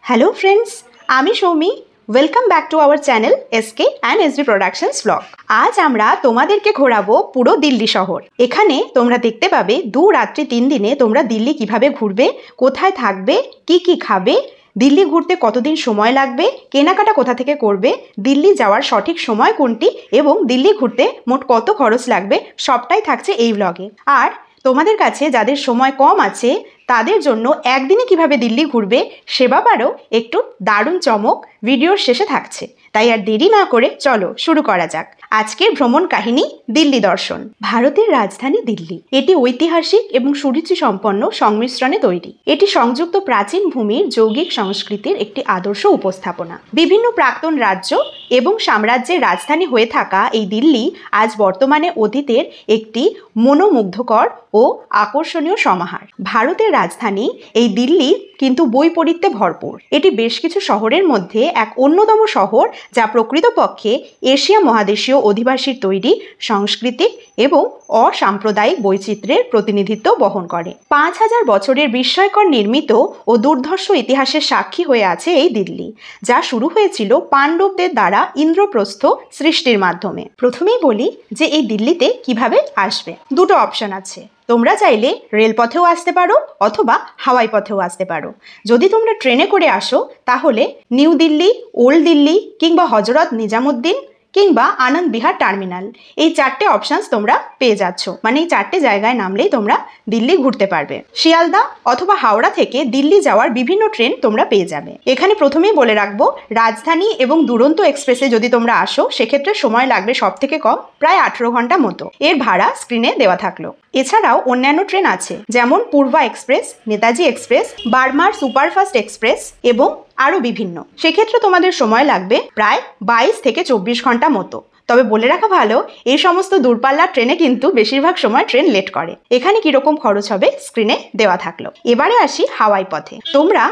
Hello friends, আমি Soumi. Welcome back to our channel SK and SB productions blog. আজ আমরা তোমাদেরকে ঘোরাবো পুরো দিল্লি শহর। এখানে তোমরা দেখতে পাবে 2 রাত্রি 3 দিনে তোমরা দিল্লি কিভাবে ঘুরবে, কোথায় থাকবে, কি কি খাবে, দিল্লি ঘুরতে কতদিন সময় লাগবে, কেনাকাটা কোথা থেকে করবে, দিল্লি যাওয়ার সঠিক সময় কোনটি এবং দিল্লি ঘুরতে মোট কত খরচ লাগবে, সবটাই থাকছে এই ব্লগে। আর তোমাদের কাছে যাদের সময় কম আছে তাদের জন্য একদিনে কিভাবে দিল্লি ঘুরবে সে ব্যাপারেও একটু দারুণ চমক ভিডিওর শেষে থাকছে। তাই আর দেরি না করে চলো শুরু করা যাক আজকের ভ্রমণ কাহিনী দিল্লি দর্শন। ভারতের রাজধানী দিল্লি, এটি ঐতিহাসিক এবং সুরুচি সম্পন্ন সংমিশ্রণে তৈরি। এটি সংযুক্ত প্রাচীন ভূমির যৌগিক সংস্কৃতির একটি আদর্শ উপস্থাপনা। বিভিন্ন প্রাক্তন রাজ্য এবং সাম্রাজ্যের রাজধানী হয়ে থাকা এই দিল্লি আজ বর্তমানে অতীতের একটি মনোমুগ্ধকর ও আকর্ষণীয় সমাহার। ভারতের রাজধানী এই দিল্লি কিন্তু বৈপরীত্যে ভরপুর। এটি বেশ কিছু শহরের মধ্যে এক অন্যতম শহর, যা প্রকৃতপক্ষে এশিয়া মহাদেশীয় অধিবাসীর তৈরি সাংস্কৃতিক এবং অসাম্প্রদায়িক বৈচিত্র্যের প্রতিনিধিত্ব বহন করে। 5000 বছরের বিস্ময়কর নির্মিত ও দুর্ধর্ষ ইতিহাসের সাক্ষী হয়ে আছে এই দিল্লি, যা শুরু হয়েছিল পাণ্ডবদের দ্বারা ইন্দ্রপ্রস্থ সৃষ্টির মাধ্যমে। প্রথমেই বলি যে এই দিল্লিতে কিভাবে আসবে। দুটো অপশন আছে। তোমরা চাইলে রেলপথেও আসতে পারো অথবা হাওয়াই পথেও আসতে পারো। যদি তোমরা ট্রেনে করে আসো তাহলে নিউ দিল্লি, ওল্ড দিল্লি কিংবা হজরত নিজামুদ্দিন কিংবা আনন্দ বিহার টার্মিনাল, এই 4টে অপশানস তোমরা পেয়ে যাচ্ছ। মানে এই 4টে জায়গায় নামলেই তোমরা দিল্লি ঘুরতে পারবে। শিয়ালদা অথবা হাওড়া থেকে দিল্লি যাওয়ার বিভিন্ন ট্রেন তোমরা পেয়ে যাবে। এখানে প্রথমেই বলে রাখবো, রাজধানী এবং দুরন্ত এক্সপ্রেসে যদি তোমরা আসো সেক্ষেত্রে সময় লাগবে সব থেকে কম প্রায় 18 ঘন্টা মতো। এর ভাড়া স্ক্রিনে দেওয়া থাকলো। এছাড়াও অন্যান্য ট্রেন আছে, যেমন পূর্বা এক্সপ্রেস, নেতাজি এক্সপ্রেস, বার্মার সুপারফাস্ট এক্সপ্রেস এবং আরও বিভিন্ন। সেক্ষেত্রে তোমাদের সময় লাগবে প্রায় 22 থেকে 24 ঘন্টা মতো। তবে বলে রাখা ভালো, এই সমস্ত দূরপাল্লার ট্রেনে কিন্তু বেশিরভাগ সময় ট্রেন লেট করে। এখানে কিরকম খরচ হবে স্ক্রিনে দেওয়া থাকলো। এবারে আসি হাওয়াই পথে। তোমরা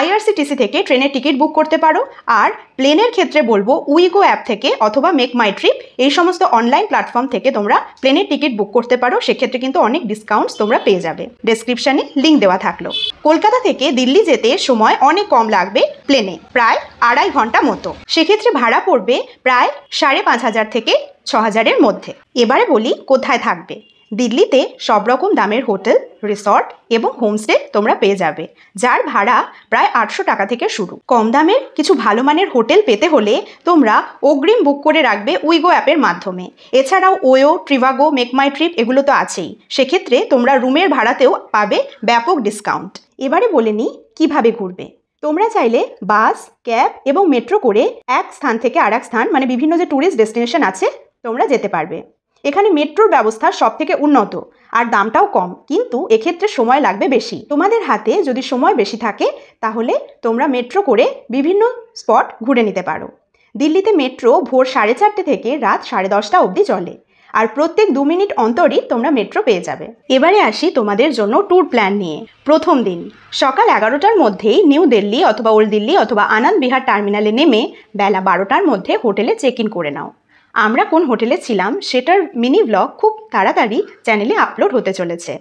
IRCTC থেকে ট্রেনের টিকিট বুক করতে পারো। আর প্লেনের ক্ষেত্রে বলবো উইগো অ্যাপ থেকে অথবা মেক মাই ট্রিপ, এই সমস্ত অনলাইন প্ল্যাটফর্ম থেকে তোমরা প্লেনের টিকিট বুক করতে পারো। সেক্ষেত্রে কিন্তু অনেক ডিসকাউন্টস তোমরা পেয়ে যাবে। ডেসক্রিপশানে লিঙ্ক দেওয়া থাকলো। কলকাতা থেকে দিল্লি যেতে সময় অনেক কম লাগবে প্লেনে, প্রায় 2.5 ঘন্টা মতো। সেক্ষেত্রে ভাড়া পড়বে প্রায় 5500 থেকে 6000-এর মধ্যে। এবারে বলি কোথায় থাকবে। দিল্লিতে সব রকম দামের হোটেল, রিসর্ট এবং হোমস্টে তোমরা পেয়ে যাবে, যার ভাড়া প্রায় 800 টাকা থেকে শুরু। কম দামের কিছু ভালো মানের হোটেল পেতে হলে তোমরা অগ্রিম বুক করে রাখবে উইগো অ্যাপের মাধ্যমে। এছাড়াও ওয়ো, ট্রিভাগো, মেক মাই ট্রিপ এগুলো তো আছেই। সেক্ষেত্রে তোমরা রুমের ভাড়াতেও পাবে ব্যাপক ডিসকাউন্ট। এবারে বলে নিই কিভাবে ঘুরবে। তোমরা চাইলে বাস, ক্যাব এবং মেট্রো করে এক স্থান থেকে আরেক স্থান, মানে বিভিন্ন যে ট্যুরিস্ট ডেস্টিনেশন আছে, তোমরা যেতে পারবে। এখানে মেট্রোর ব্যবস্থা সব থেকে উন্নত আর দামটাও কম, কিন্তু এক্ষেত্রে সময় লাগবে বেশি। তোমাদের হাতে যদি সময় বেশি থাকে তাহলে তোমরা মেট্রো করে বিভিন্ন স্পট ঘুরে নিতে পারো। দিল্লিতে মেট্রো ভোর 4:30 থেকে রাত 10:30 অবধি চলে, আর প্রত্যেক 2 মিনিট অন্তরই তোমরা মেট্রো পেয়ে যাবে। এবারে আসি তোমাদের জন্য ট্যুর প্ল্যান নিয়ে। প্রথম দিন সকাল 11টার মধ্যেই নিউ দিল্লি অথবা ওল্ড দিল্লি অথবা আনন্দ বিহার টার্মিনালে নেমে বেলা 12টার মধ্যে হোটেলে চেক ইন করে নাও। আমরা কোন হোটেলে ছিলাম সেটার মিনি ব্লগ খুব তাড়াতাড়ি চ্যানেলে আপলোড হতে চলেছে।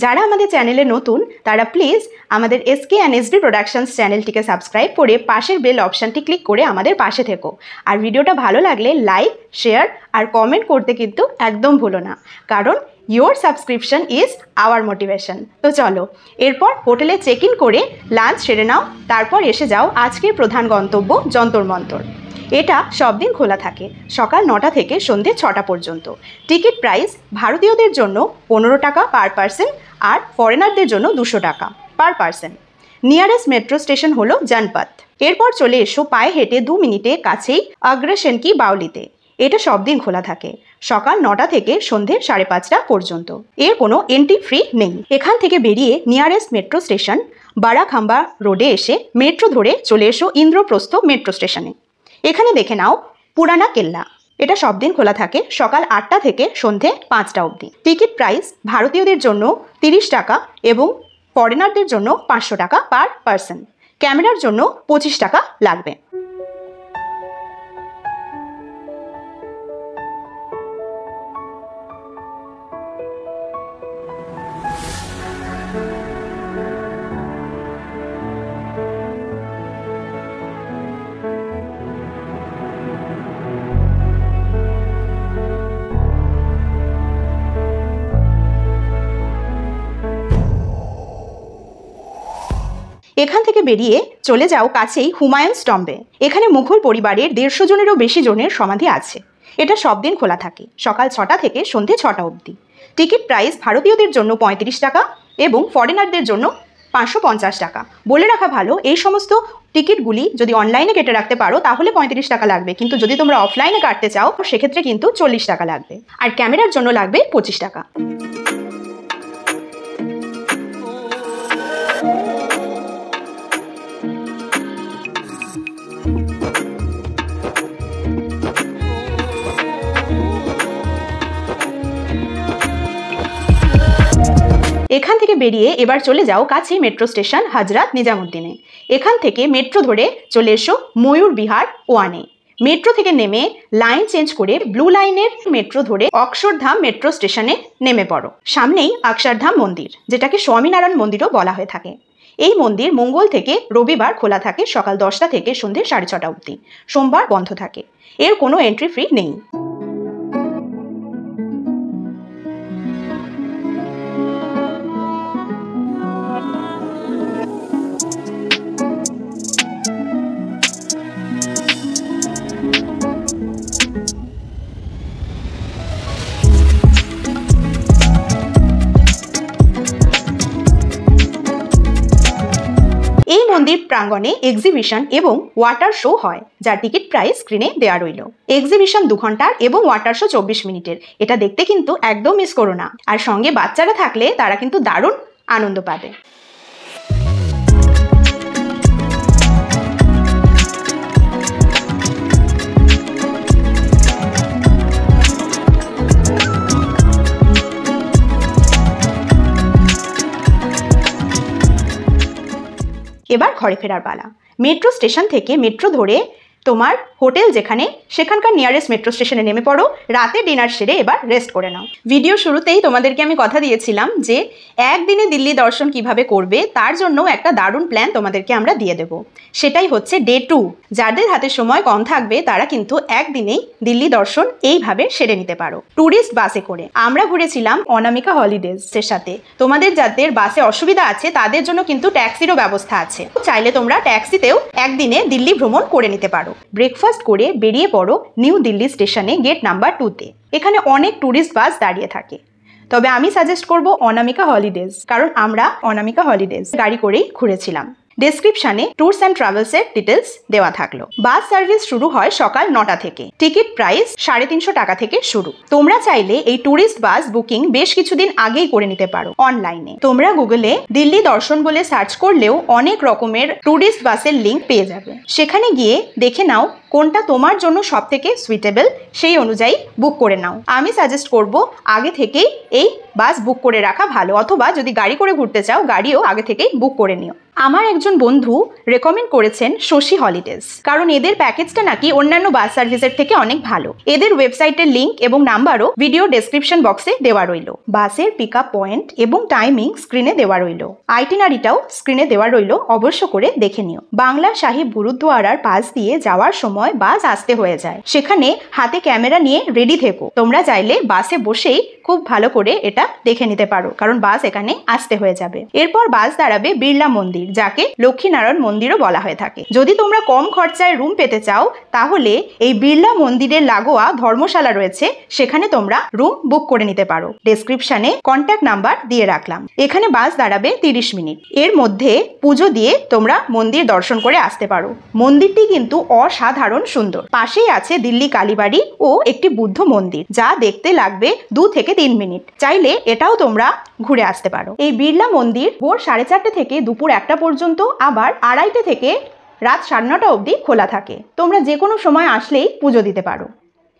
যারা আমাদের চ্যানেলে নতুন তারা প্লিজ আমাদের এসকে অ্যান্ড এসবি প্রোডাকশনস চ্যানেলটিকে সাবস্ক্রাইব করে পাশের বেল অপশানটি ক্লিক করে আমাদের পাশে থেকো। আর ভিডিওটা ভালো লাগলে লাইক, শেয়ার আর কমেন্ট করতে কিন্তু একদম ভুলো না, কারণ your subscription is our motivation. তো চলো এরপর হোটেলে চেক ইন করে লাঞ্চ সেরে নাও। তারপর এসে যাও আজকের প্রধান গন্তব্য যন্তর মন্তর। এটা সব দিন খোলা থাকে, সকাল 9টা থেকে সন্ধে 6টা পর্যন্ত। টিকিট প্রাইস ভারতীয়দের জন্য 15 টাকা পার পার্সন আর ফরেনারদের জন্য 200 টাকা per person. Nearest metro station হলো জনপথ। এরপর চলে এসো পায়ে হেঁটে 2 মিনিটে কাছেই অগ্রসেন কি বাউলিতে। এটা সব দিন খোলা থাকে, সকাল 9টা থেকে সন্ধে 5:30 পর্যন্ত। এর কোনো এন্ট্রি ফ্রি নেই। এখান থেকে বেরিয়ে নিয়ারেস্ট মেট্রো স্টেশন বারাখাম্বা রোডে এসে মেট্রো ধরে চলে এসো ইন্দ্রপ্রস্থ মেট্রো স্টেশনে। এখানে দেখে নাও পুরানা কেল্লা। এটা সব দিন খোলা থাকে, সকাল 8টা থেকে সন্ধে 5টা অবধি। টিকিট প্রাইস ভারতীয়দের জন্য 30 টাকা এবং ফরেনারদের জন্য 500 টাকা পার পার্সন। ক্যামেরার জন্য 25 টাকা লাগবে। এখান থেকে বেরিয়ে চলে যাও কাছেই হুমায়ুনস টম্বে। এখানে মুঘল পরিবারের 150 জনেরও বেশি জনের সমাধি আছে। এটা সব দিন খোলা থাকে, সকাল 6টা থেকে সন্ধে 6টা অবধি। টিকিট প্রাইস ভারতীয়দের জন্য 35 টাকা এবং ফরেনারদের জন্য 550 টাকা। বলে রাখা ভালো, এই সমস্ত টিকিটগুলি যদি অনলাইনে কেটে রাখতে পারো তাহলে 35 টাকা লাগবে, কিন্তু যদি তোমরা অফলাইনে কাটতে চাও সেক্ষেত্রে কিন্তু 40 টাকা লাগবে। আর ক্যামেরার জন্য লাগবে 25 টাকা। এখান থেকে বেরিয়ে এবার চলে যাও কাছেই মেট্রো স্টেশন হজরত নিজামুদ্দিনে। এখান থেকে মেট্রো ধরে চলে এসো ময়ূর বিহার 1-এ। মেট্রো থেকে নেমে লাইন চেঞ্জ করে ব্লু লাইনের মেট্রো ধরে অক্ষরধাম মেট্রো স্টেশনে নেমে পড়ো। সামনেই অক্ষরধাম মন্দির, যেটাকে স্বামীনারায়ণ মন্দিরও বলা হয়ে থাকে। এই মন্দির মঙ্গল থেকে রবিবার খোলা থাকে সকাল 10টা থেকে সন্ধ্যে 6:30 অবধি। সোমবার বন্ধ থাকে। এর কোনো এন্ট্রি ফি নেই। এই মন্দির প্রাঙ্গণে এক্সিবিশন এবং ওয়াটার শো হয়, যার টিকিট প্রাইস স্ক্রিনে দেওয়া রইল। এক্সিবিশন 2 ঘন্টার এবং ওয়াটার শো 24 মিনিটের। এটা দেখতে কিন্তু একদম মিস করো না। আর সঙ্গে বাচ্চারা থাকলে তারা কিন্তু দারুণ আনন্দ পাবে। এবার ঘরে ফেরার পালা। মেট্রো স্টেশন থেকে মেট্রো ধরে তোমার হোটেল যেখানে সেখানকার নিয়ারেস্ট মেট্রো স্টেশনে নেমে পড়ো। রাতে ডিনার সেরে এবার রেস্ট করে নাও। ভিডিও শুরুতেই তোমাদেরকে আমি কথা দিয়েছিলাম যে একদিনে দিল্লি দর্শন কিভাবে করবে তার জন্য একটা দারুণ প্ল্যান তোমাদেরকে আমরা দিয়ে দেব। সেটাই হচ্ছে ডে 2। যাদের হাতে সময় কম থাকবে তারা কিন্তু একদিনেই দিল্লি দর্শন এইভাবে সেরে নিতে পারো। ট্যুরিস্ট বাসে করে আমরা ঘুরেছিলাম অনামিকা হলিডেজের সাথে। তোমাদের যাদের বাসে অসুবিধা আছে তাদের জন্য কিন্তু ট্যাক্সিরও ব্যবস্থা আছে। চাইলে তোমরা ট্যাক্সিতেও একদিনে দিল্লি ভ্রমণ করে নিতে পারো। ব্রেকফাস্ট করে বেরিয়ে পড়ো নিউ দিল্লি স্টেশনে গেট নাম্বার 2-তে। এখানে অনেক ট্যুরিস্ট বাস দাঁড়িয়ে থাকে, তবে আমি সাজেস্ট করব অনামিকা হলিডেজ, কারণ আমরা অনামিকা হলিডেজ গাড়ি করেই ঘুরেছিলাম। ডেসক্রিপশনে ট্যুরস অ্যান্ড ট্রাভেলসের ডিটেলস দেওয়া থাকলো। বাস সার্ভিস শুরু হয় সকাল 9টা থেকে। টিকিট প্রাইস 350 টাকা থেকে শুরু। তোমরা চাইলে এই ট্যুরিস্ট বাস বুকিং বেশ কিছুদিন আগেই করে নিতে পারো অনলাইনে। তোমরা গুগলে দিল্লি দর্শন বলে সার্চ করলেও অনেক রকমের ট্যুরিস্ট বাসের লিঙ্ক পেয়ে যাবে। সেখানে গিয়ে দেখে নাও কোনটা তোমার জন্য সব থেকে সুইটেবল, সেই অনুযায়ী বুক করে নাও। আমি সাজেস্ট করব আগে থেকেই এই বাস বুক করে রাখা ভালো, অথবা যদি গাড়ি করে ঘুরতে চাও গাড়িও আগে থেকেই বুক করে নিও। আমার একজন বন্ধু রেকমেন্ড করেছেন শশী হলিডেজ, কারণ এদের প্যাকেজটা নাকি অন্যান্য বাস সার্ভিসের থেকে অনেক ভালো। এদের ওয়েবসাইটের লিঙ্ক এবং নাম্বারও ভিডিও ডেসক্রিপশন বক্সে দেওয়া রইল। বাসের পিক আপ পয়েন্ট এবং টাইমিং স্ক্রিনে দেওয়া রইল। আইটিনারিটাও স্ক্রিনে দেওয়া রইল, অবশ্য করে দেখে নিও। বাংলা সাহিব গুরুদ্বারার পাশ দিয়ে যাওয়ার সময় বাস আসতে হয়ে যায়, সেখানে হাতে ক্যামেরা নিয়ে রেডি থেকো। তোমরা চাইলে বাসে বসেই খুব ভালো করে এটা দেখে নিতে পারো, কারণ বাস এখানে আসতে হয়ে যাবে। এরপর বাস দাঁড়াবে বিড়লা মন্দির, যাকে লক্ষ্মীনারায়ণ মন্দিরও বলা হয়ে থাকে। যদি তোমরা কম খরচায় রুম পেতে চাও তাহলে এই বিড়লা মন্দিরের লাগোয়া ধর্মশালা রয়েছে, সেখানে তোমরা রুম বুক করে নিতে পারো। ডেসক্রিপশনে কন্ট্যাক্ট নাম্বার দিয়ে রাখলাম। এখানে বাস দাঁড়াবে 30 মিনিট। এর মধ্যে পুজো দিয়ে তোমরা মন্দির দর্শন করে আসতে পারো। মন্দিরটি কিন্তু অসাধারণ সুন্দর। পাশেই আছে দিল্লি কালীবাড়ি ও একটি বুদ্ধ মন্দির, যা দেখতে লাগবে 2 থেকে 3 মিনিট। চাইলে এটাও তোমরা ঘুরে আসতে পারো। এই বিড়লা মন্দির ভোর 4:30 থেকে দুপুর 1টা পর্যন্ত, আবার 2:30 থেকে রাত 9:30 অবধি খোলা থাকে। তোমরা যে কোনো সময় আসলেই পুজো দিতে পারো।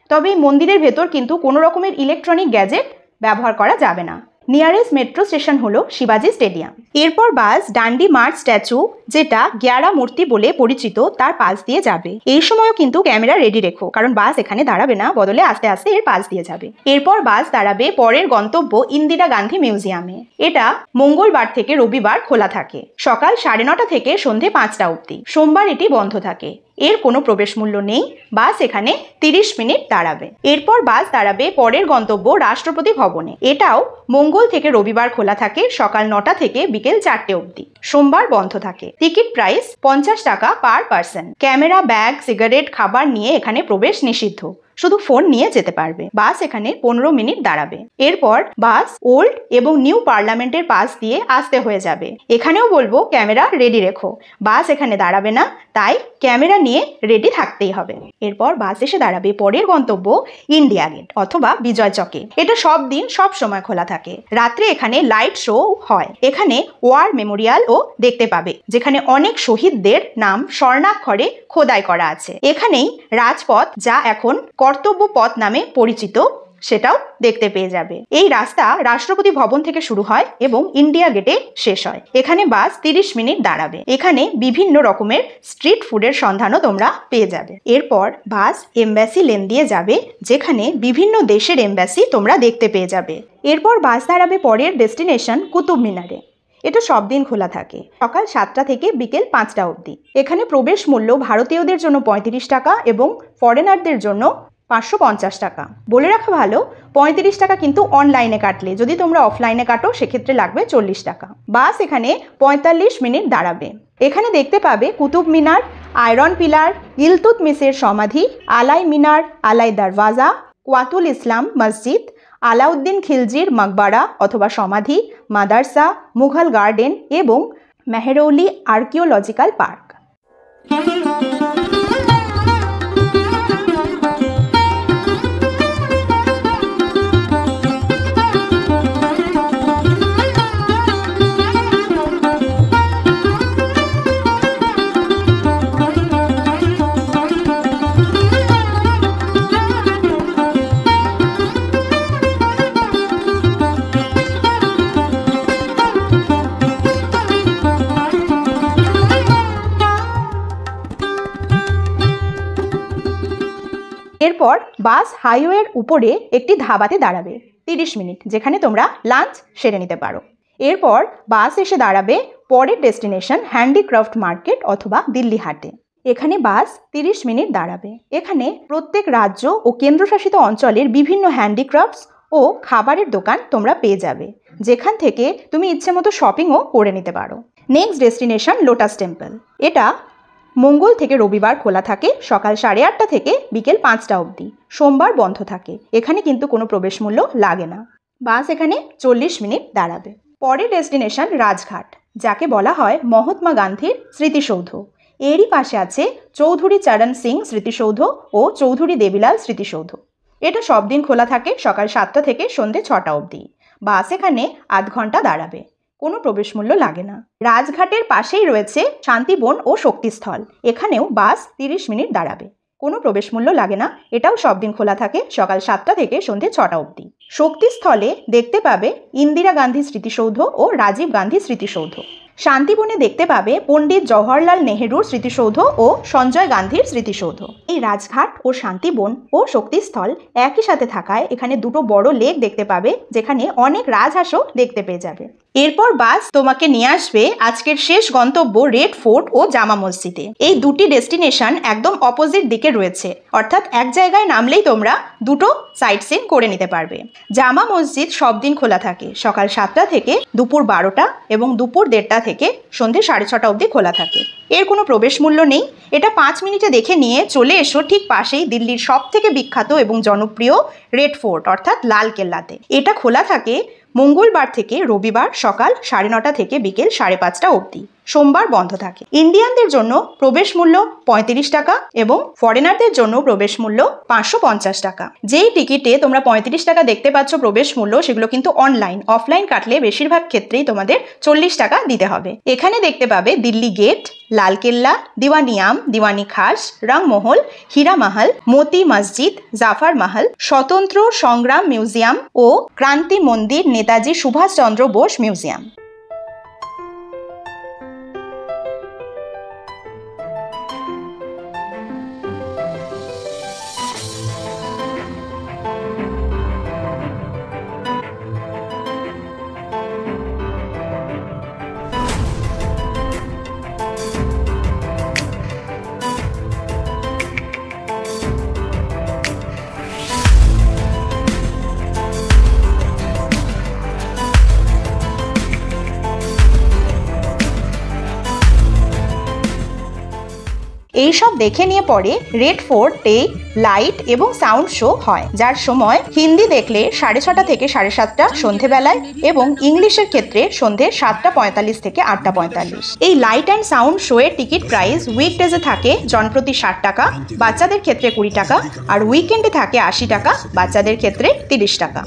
তবে এই মন্দিরের ভেতর কিন্তু কোনো রকমের ইলেকট্রনিক গ্যাজেট ব্যবহার করা যাবে না। নিয়ারেস্ট মেট্রো স্টেশন হলো শিবাজি স্টেডিয়াম। এরপর বাস ডান্ডি মার্চ স্ট্যাচু, যেটা গ্যারা মূর্তি বলে পরিচিত, তার পাশ দিয়ে যাবে। এই সময়ও কিন্তু ক্যামেরা রেডি রেখো, কারণ বাস এখানে দাঁড়াবে না, বদলে আস্তে আস্তে এর পাশ দিয়ে যাবে। এরপর বাস দাঁড়াবে পরের গন্তব্য ইন্দিরা গান্ধী মিউজিয়ামে। এটা মঙ্গলবার থেকে রবিবার খোলা থাকে, সকাল 9:30 থেকে সন্ধে 5টা অবধি। সোমবার এটি বন্ধ থাকে। এর কোনো প্রবেশ মূল্য নেই। বাস এখানে 30 মিনিট দাঁড়াবে। এরপর বাস দাঁড়াবে পরের গন্তব্য রাষ্ট্রপতি ভবনে। এটাও মঙ্গল থেকে রবিবার খোলা থাকে সকাল 9টা থেকে বিকেল 4টে অবধি। সোমবার বন্ধ থাকে। টিকিট প্রাইস 50 টাকা per person. Camera, bag, cigarette, খাবার নিয়ে এখানে প্রবেশ নিষিদ্ধ। শুধু ফোন নিয়ে যেতে পারবে। বাস এখানে 15 মিনিট দাঁড়াবে। এরপর বাস ওল্ড এবং নিউ পার্লামেন্টের পাশ দিয়ে আসতে হয়ে যাবে। এখানেও বলবো ক্যামেরা রেডি রেখো। বাস এখানে দাঁড়াবে না, তাই ক্যামেরা নিয়ে রেডি থাকতেই হবে। এরপর বাস এসে দাঁড়াবে পরের গন্তব্য ইন্ডিয়া গেট অথবা বিজয় চকে। এটা সব দিন সব সময় খোলা থাকে। রাত্রে এখানে লাইট শো হয়। এখানে ওয়ার মেমোরিয়ালও দেখতে পাবে, যেখানে অনেক শহীদদের নাম স্বর্ণাক্ষরে খোদাই করা আছে। এখানেই রাজপথ, যা এখন কর্তব্য পথ নামে পরিচিত, সেটাও দেখতে পেয়ে যাবে। এই রাস্তা রাষ্ট্রপতি ভবন থেকে শুরু হয় এবং ইন্ডিয়া গেটে শেষ হয়। এখানে বাস 30 মিনিট দাঁড়াবে। এখানে বিভিন্ন রকমের স্ট্রিট ফুডের সন্ধানও তোমরা পেয়ে যাবে। এরপর বাস এমবাসি লেন দিয়ে যাবে, যেখানে বিভিন্ন দেশের এমবাসি তোমরা দেখতে পেয়ে যাবে। এরপর বাস দাঁড়াবে পরের ডেস্টিনেশন কুতুব মিনারে। এটা সব দিন খোলা থাকে, সকাল 7টা থেকে বিকেল 5টা অবধি। এখানে প্রবেশ মূল্য ভারতীয়দের জন্য 35 টাকা এবং ফরেনারদের জন্য 550 টাকা। বলে রাখা ভালো, 35 টাকা কিন্তু অনলাইনে কাটলে, যদি তোমরা অফলাইনে কাটো সেক্ষেত্রে লাগবে 40 টাকা। বাস এখানে 45 মিনিট দাঁড়াবে। এখানে দেখতে পাবে কুতুব মিনার, আয়রন পিলার, ইলতুৎমিশের সমাধি, আলাই মিনার, আলাই দরওয়াজা, কোয়াতুল ইসলাম মসজিদ, আলাউদ্দিন খিলজির মকবারা অথবা সমাধি, মাদারসা, মুঘল গার্ডেন এবং মেহরৌলি আর্কিওলজিক্যাল পার্ক। এরপর বাস হাইওয়ের উপরে একটি ধাবাতে দাঁড়াবে 30 মিনিট, যেখানে তোমরা লাঞ্চ সেরে নিতে পারো। এরপর বাস এসে দাঁড়াবে পরের ডেস্টিনেশন হ্যান্ডিক্রাফট মার্কেট অথবা দিল্লি হাটে। এখানে বাস 30 মিনিট দাঁড়াবে। এখানে প্রত্যেক রাজ্য ও কেন্দ্রশাসিত অঞ্চলের বিভিন্ন হ্যান্ডিক্রাফটস ও খাবারের দোকান তোমরা পেয়ে যাবে, যেখান থেকে তুমি ইচ্ছে মতো শপিংও করে নিতে পারো। Next destination lotus temple. এটা মঙ্গল থেকে রবিবার খোলা থাকে সকাল 8:30 থেকে বিকেল 5টা অবধি। সোমবার বন্ধ থাকে। এখানে কিন্তু কোনো প্রবেশ মূল্য লাগে না। বাস এখানে 40 মিনিট দাঁড়াবে। পরের ডেস্টিনেশন রাজঘাট, যাকে বলা হয় মহাত্মা গান্ধীর স্মৃতিসৌধ। এরই পাশে আছে চৌধুরী চরণ সিং স্মৃতিসৌধ ও চৌধুরী দেবিলাল স্মৃতিসৌধ। এটা সব দিন খোলা থাকে সকাল 7টা থেকে সন্ধ্যে 6টা অবধি। বাস এখানে আধ ঘন্টা দাঁড়াবে। কোনো প্রবেশ মূল্য লাগে না। রাজঘাটের পাশেই রয়েছে শান্তিবন ও শক্তিস্থল। এখানেও বাস 30 মিনিট দাঁড়াবে। কোনো প্রবেশ মূল্য লাগে না। এটাও সব দিন খোলা থাকে সকাল 7টা থেকে সন্ধ্যে 6টা অবধি। শক্তিস্থলে দেখতে পাবে ইন্দিরা গান্ধী স্মৃতিসৌধ ও রাজীব গান্ধী স্মৃতিসৌধ। শান্তিবনে দেখতে পাবে পণ্ডিত জওহরলাল নেহেরুর স্মৃতিসৌধ ও সঞ্জয় গান্ধীর স্মৃতিসৌধ। এই রাজঘাট ও শান্তিবন ও শক্তিস্থল একই সাথে থাকায় এখানে দুটো বড় লেক দেখতে পাবে, যেখানে অনেক রাজহাঁসও দেখতে পেয়ে যাবে। এরপর বাস তোমাকে নিয়ে আসবে আজকের শেষ গন্তব্য রেড ফোর্ট ও জামা মসজিদে। এই দুটি ডেস্টিনেশন একদম অপোজিট দিকে রয়েছে, অর্থাৎ এক জায়গায় নামলেই তোমরা দুটো সাইট সিন করে নিতে পারবে। জামা মসজিদ সব দিন খোলা থাকে সকাল 7টা থেকে দুপুর 12টা এবং দুপুর 1:30 থেকে সন্ধ্যে 6:30 অবধি খোলা থাকে। এর কোনো প্রবেশ মূল্য নেই। এটা 5 মিনিটে দেখে নিয়ে চলে এসো ঠিক পাশেই দিল্লির সব থেকে বিখ্যাত এবং জনপ্রিয় রেড ফোর্ট অর্থাৎ লাল কেল্লাতে। এটা খোলা থাকে মঙ্গলবার থেকে রবিবার সকাল 9:30 থেকে বিকেল 5:30 অবধি। সোমবার বন্ধ থাকে। ইন্ডিয়ানদের জন্য প্রবেশ মূল্য 35 টাকা এবং ফরেনারদের জন্য প্রবেশ মূল্য 550 টাকা। যেই টিকিটে তোমরা 35 টাকা দেখতে পাচ্ছ প্রবেশ মূল্য, সেগুলো কিন্তু অনলাইন। অফলাইন কাটলে বেশিরভাগ ক্ষেত্রেই তোমাদের 40 টাকা দিতে হবে। এখানে দেখতে পাবে দিল্লি গেট, লালকেল্লা, দিওয়ানি আম, দিওয়ানি খাস, রংমহল, হীরা মহল, মোতি মসজিদ, জাফর মহল, স্বতন্ত্র সংগ্রাম মিউজিয়াম ও ক্রান্তি মন্দির, নেতাজি সুভাষচন্দ্র বোস মিউজিয়াম। এই সব দেখে নিয়ে পরে রেড ফোর্টে লাইট এবং সাউন্ড শো হয়, যার সময় হিন্দি দেখলে 6:30 থেকে 7:30 সন্ধেবেলায় এবং ইংলিশের ক্ষেত্রে সন্ধে 7:45 থেকে 8:45। এই লাইট অ্যান্ড সাউন্ড শো এর টিকিট প্রাইস উইকডেজে থাকে জনপ্রতি 60 টাকা, বাচ্চাদের ক্ষেত্রে 20 টাকা, আর উইকেন্ডে থাকে 80 টাকা, বাচ্চাদের ক্ষেত্রে 30 টাকা।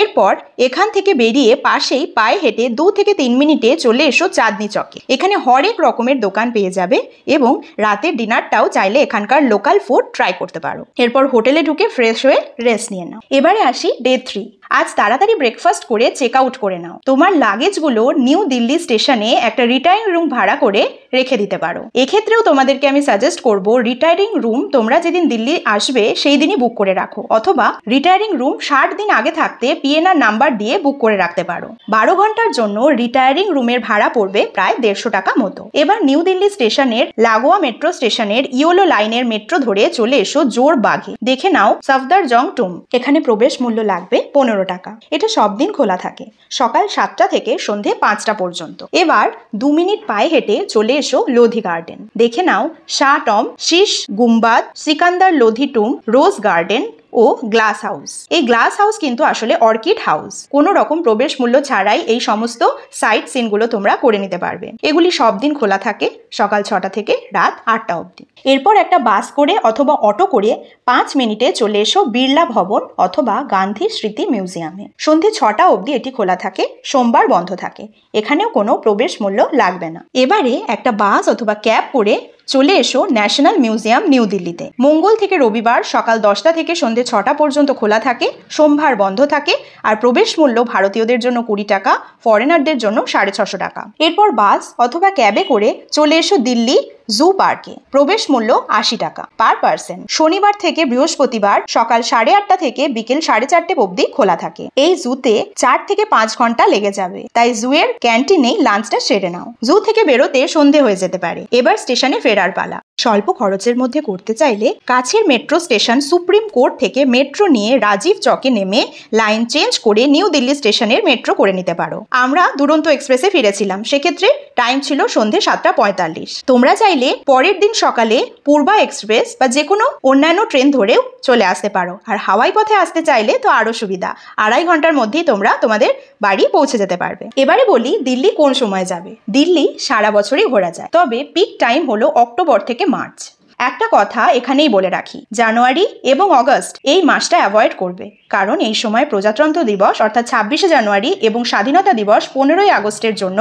এরপর এখান থেকে বেরিয়ে পাশেই পায়ে হেঁটে 2 থেকে 3 মিনিটে চলে এসো চাঁদনি চকে। এখানে হরেক রকমের দোকান পেয়ে যাবে এবং রাতের ডিনারটাও চাইলে এখানকার লোকাল ফুড ট্রাই করতে পারো। এরপর হোটেলে ঢুকে ফ্রেশ হয়ে রেস্ট নিয়ে নাও। এবারে আসি ডে 3। আজ তাড়াতাড়ি ব্রেকফাস্ট করে চেক আউট করে নাও। তোমার লাগেজগুলো নিউ দিল্লি স্টেশনে একটা রিটায়ারিং রুম ভাড়া করে রেখে দিতে পারো। এক্ষেত্রেও তোমাদেরকে আমি সাজেস্ট করব রিটায়ারিং রুম তোমরা যেদিন দিল্লি আসবে সেই দিনই বুক করে রাখো, অথবা রিটায়ারিং রুম 60 দিন আগে থাকতে পিএনআর নাম্বার দিয়ে বুক করে রাখতে পারো। 12 ঘন্টার জন্য রিটায়ারিং রুমের ভাড়া পড়বে প্রায় 150 টাকা মতো। এবার নিউ দিল্লি স্টেশনের লাগোয়া মেট্রো স্টেশনের ইয়েলো লাইনের মেট্রো ধরে চলে এসো জোর বাগে। দেখে নাও সফদরজং টুম। এখানে প্রবেশ মূল্য লাগবে 15 টাকা। এটা সব দিন খোলা থাকে, সকাল 7টা থেকে সন্ধে 5টা পর্যন্ত। এবার 2 মিনিট পায়ে হেঁটে চলে এসো লোধি গার্ডেন। দেখে নাও শাহ টম, শীশ গুম্বাদ, সিকান্দার লোধি টুম, রোজ গার্ডেন ও গ্লাস হাউস। এই গ্লাস হাউস কিন্তু আসলে অর্কিড হাউস। কোনো রকম প্রবেশ মূল্য ছাড়াই এই সমস্ত সাইট সিনগুলো তোমরা করে নিতে পারবে। এগুলি সব দিন খোলা থাকে সকাল 6টা থেকে রাত 8টা অবধি। এরপর একটা বাস করে অথবা অটো করে 5 মিনিটে চলে এসো বিড়লা ভবন অথবা গান্ধী স্মৃতি মিউজিয়ামে। সন্ধে 6টা অবধি এটি খোলা থাকে, সোমবার বন্ধ থাকে। এখানেও কোনো প্রবেশ মূল্য লাগবে না। এবারে একটা বাস অথবা ক্যাব করে চলে এসো ন্যাশনাল মিউজিয়াম নিউ দিল্লিতে। মঙ্গল থেকে রবিবার সকাল 10টা থেকে সন্ধে 6টা পর্যন্ত খোলা থাকে, সোমবার বন্ধ থাকে, আর প্রবেশ মূল্য ভারতীয়দের জন্য 20 টাকা, ফরেনারদের জন্য 650 টাকা। এরপর বাস অথবা ক্যাবে করে চলে এসো দিল্লি জু পার্কে। প্রবেশ মূল্য 80 টাকা পার পার্সন। শনিবার থেকে বৃহস্পতিবার সকাল 8:30 থেকে বিকেল 4:30 অবধি খোলা থাকে। এই জুতে 4 থেকে 5 ঘন্টা লেগে যাবে, তাই জুয়ের ক্যান্টিনেই লাঞ্চটা সেরে নাও। জু থেকে বেরোতে সন্ধে হয়ে যেতে পারে। এবার স্টেশনে ফেরার পালা। স্বল্প খরচের মধ্যে করতে চাইলে কাছের মেট্রো স্টেশন সুপ্রিম কোর্ট থেকে মেট্রো নিয়ে রাজীব চকে নেমে লাইন চেঞ্জ করে নিউ দিল্লি স্টেশনের মেট্রো করে নিতে পারো। আমরা দুরন্ত এক্সপ্রেসে ফিরেছিলাম, সেক্ষেত্রে টাইম ছিল সন্ধে 7:45। তোমরা চাইলে পরের দিন সকালে পূর্বা এক্সপ্রেস বা যে কোনো অন্যান্য ট্রেন ধরেও চলে আসতে পারো। আর হাওয়াই পথে আসতে চাইলে তো আরো সুবিধা, 2.5 ঘন্টার মধ্যেই তোমরা তোমাদের বাড়ি পৌঁছে যেতে পারবে। এবারে বলি দিল্লি কোন সময় যাবে। দিল্লি সারা বছরই ঘোরা যায়, তবে পিক টাইম হলো অক্টোবর থেকে মার্চ। একটা কথা এখানেই বলে রাখি, জানুয়ারি এবং অগস্ট এই মাসটা অ্যাভয়েড করবে, কারণ এই সময় প্রজাতন্ত্র দিবস অর্থাৎ 26শে জানুয়ারি এবং স্বাধীনতা দিবস 15ই আগস্টের জন্য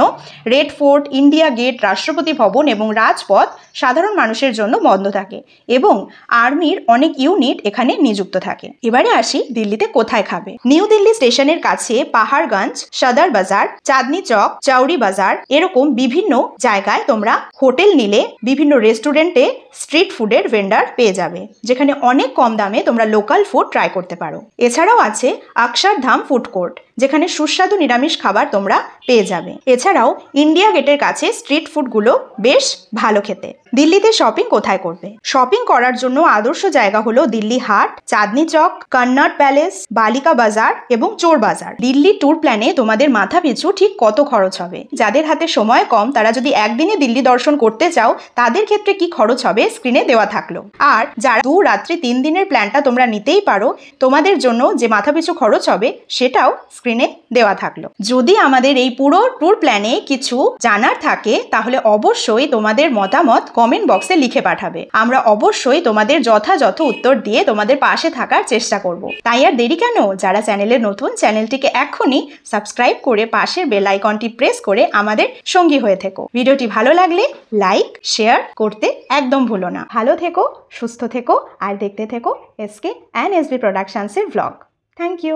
রেড ফোর্ট, ইন্ডিয়া গেট, রাষ্ট্রপতি ভবন এবং রাজপথ সাধারণ মানুষের জন্য বন্ধ থাকে এবং আর্মির অনেক ইউনিট এখানে নিযুক্ত থাকে। এবারে আসি দিল্লিতে কোথায় খাবে। নিউ দিল্লি স্টেশনের কাছে পাহাড়গঞ্জ, সদর বাজার, চাঁদনি চক, চাউরি বাজার এরকম বিভিন্ন জায়গায় তোমরা হোটেল নিলে বিভিন্ন রেস্টুরেন্টে স্ট্রিট ফুডের ভেন্ডার পেয়ে যাবে, যেখানে অনেক কম দামে তোমরা লোকাল ফুড ট্রাই করতে পারো। এছাড়াও আছে অক্ষরধাম ফুড কোর্ট, যেখানে সুস্বাদু নিরামিষ খাবার তোমরা পেয়ে যাবে। এছাড়াও ইন্ডিয়া গেটের কাছে স্ট্রিট ফুডগুলো বেশ ভালো খেতে। দিল্লিতে শপিং কোথায় করবে? শপিং করার জন্য আদর্শ জায়গা হলো দিল্লি হাট, চাঁদনি চক, কন্নট প্যালেস, বালিকা বাজার এবং চোর বাজার। দিল্লি ট্যুর প্ল্যানে তোমাদের মাথা পিছু ঠিক কত খরচ হবে? যাদের হাতে সময় কম তারা যদি একদিনে দিল্লি দর্শন করতে চাও তাদের ক্ষেত্রে কি খরচ হবে স্ক্রিনে দেওয়া থাকলো। আর যারা 2 রাত্রি 3 দিনের প্ল্যানটা তোমরা নিতেই পারো, তোমাদের জন্য যে মাথা পিছু খরচ হবে সেটাও স্ক্রিনে দেওয়া থাকলো। যদি আমাদের এই পুরো ট্যুর প্ল্যানে কিছু জানার থাকে তাহলে অবশ্যই তোমাদের মতামত কমেন্ট বক্সে লিখে পাঠাবে। আমরা অবশ্যই তোমাদের যথাযথ উত্তর দিয়ে তোমাদের পাশে থাকার চেষ্টা করব। তাই আর দেরি কেন? যারা চ্যানেলে নতুন, চ্যানেলটিকে এখনই সাবস্ক্রাইব করে পাশের বেল আইকনটি প্রেস করে আমাদের সঙ্গী হয়ে থেকো। ভিডিওটি ভালো লাগলে লাইক, শেয়ার করতে একদম ভুলো না। ভালো থেকো, সুস্থ থেকো আর দেখতে থেকো SK and SB প্রোডাকশনসের ব্লগ। Thank you.